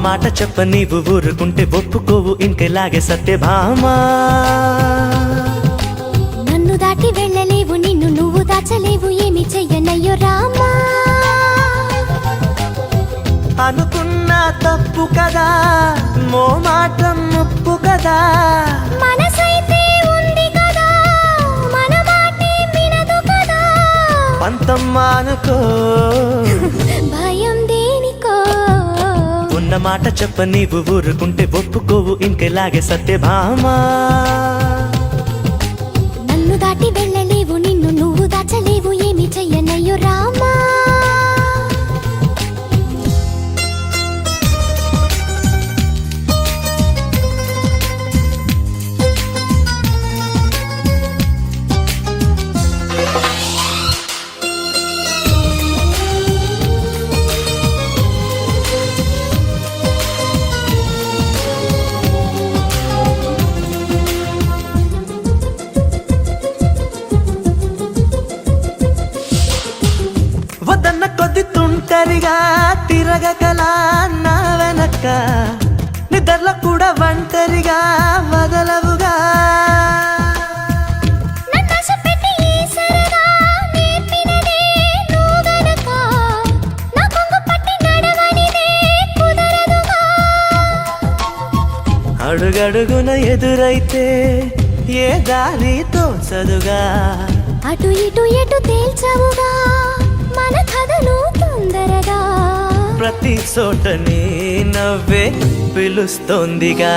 మాట చెప్ప నీవు ఊరుకుంటే ఒప్పుకోవు ఇంకెలాగే సత్యభామా. నన్ను దాటి వెళ్ళలేవు, నిన్ను నువ్వు దాచలేవు, ఏమి చెయ్యనయ్యో రామా. అనుకున్నా తప్పు కదా, మోమాటం ముప్పు కదా, మనసైతే ఉంది కదా, మన మాటే వినదు కదా. పంతం మానుకో, భయం దేనికో. ఉన్న మాట చెప్ప నీవు ఊరుకుంటే ఒప్పుకోవు ఇంకెలాగే సత్యభామా. నన్ను దాటి వెళ్ళలేవు, నిన్ను నువ్వు దాచలేవు, ఏమి చెయ్యనయ్యో రామా. వదన్న కొద్ది తుంటరిగా తిరగకలా నా వెనక్క, నిద్రలో కూడా ఒంటరిగా వదలవుగా. అడుగడుగున ఎదురైతే ఏ దారి తోచదుగా, అటు ఇటు ఎటు తేల్చవుగా మన కథను తొందరగా. ప్రతి చోటని నవ్వే పిలుస్తోందిగా.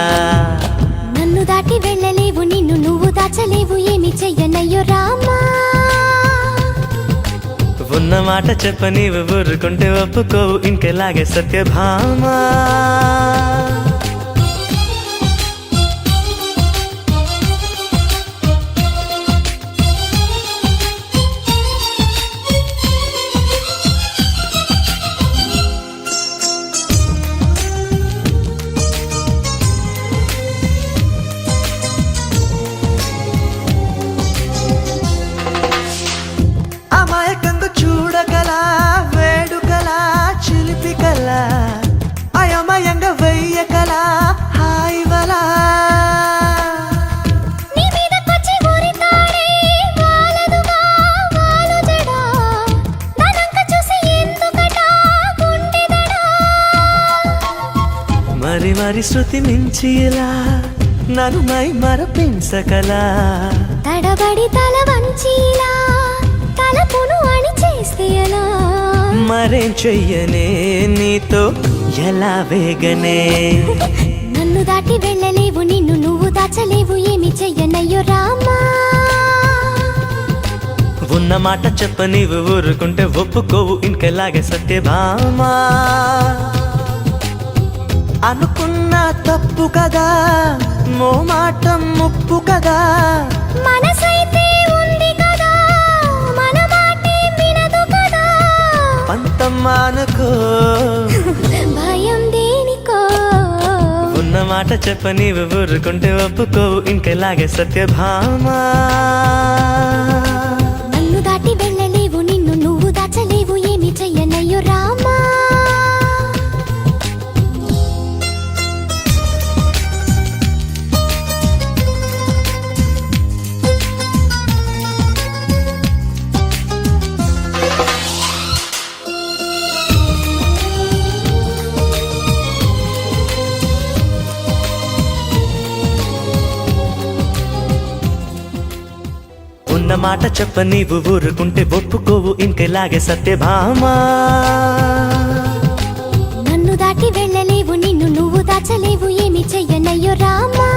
నన్ను దాటి వెళ్ళలేవు, నిన్ను నువ్వు దాచలేవు, ఏమి చెయ్యనయ్యో రామా. ఉన్న మాట చెప్ప నీవు ఊరుకుంటే ఒప్పుకోవు ఇంకెలాగే సత్యభామా. అమాయకంగా చూడగలా, వేడుకలా, చిలిపికలా, అయమయంగా వెయ్యకలా, హాయివలా. మరి మరి శృతి మించి ఇలా నన్ను మై మరపించకలా, తడబడి తల వంచిలా తలపును అని చేస్తే ఎలా. మరేం చెయ్యనే నీతో ఎలా వేగనే. నన్ను దాటి వెళ్ళలేవు, నిన్ను నువ్వు దాచలేవు, ఏమి చెయ్యనయ్యో రామా. ఉన్న మాట చెప్ప నీవు ఊరుకుంటే ఒప్పుకోవు ఇంకెలాగే సత్యభామా. అనుకున్నా తప్పు కదా, మోమాటం ముప్పు కదా, మనసైతే ఉంది కదా, మన మాటే వినదు కదా. పంతం మానుకో, భయం దేనికో. ఉన్న మాట చెప్ప నీవు ఊరుకుంటే ఒప్పుకోవు ఇంకెలాగే సత్యభామా. నన్ను దాటి వెళ్ళలేవు, నిన్ను నువ్వు దాచలేవు, ఏమి చెయ్యనయ్యో రామా. ఉన్న మాట చెప్ప నీవు ఊరుకుంటే ఒప్పుకోవు ఇంకెలాగే సత్యభామా. నన్ను దాటి వెళ్ళలేవు, నిన్ను నువ్వు దాచలేవు, ఏమి చెయ్యనయ్యో రామా.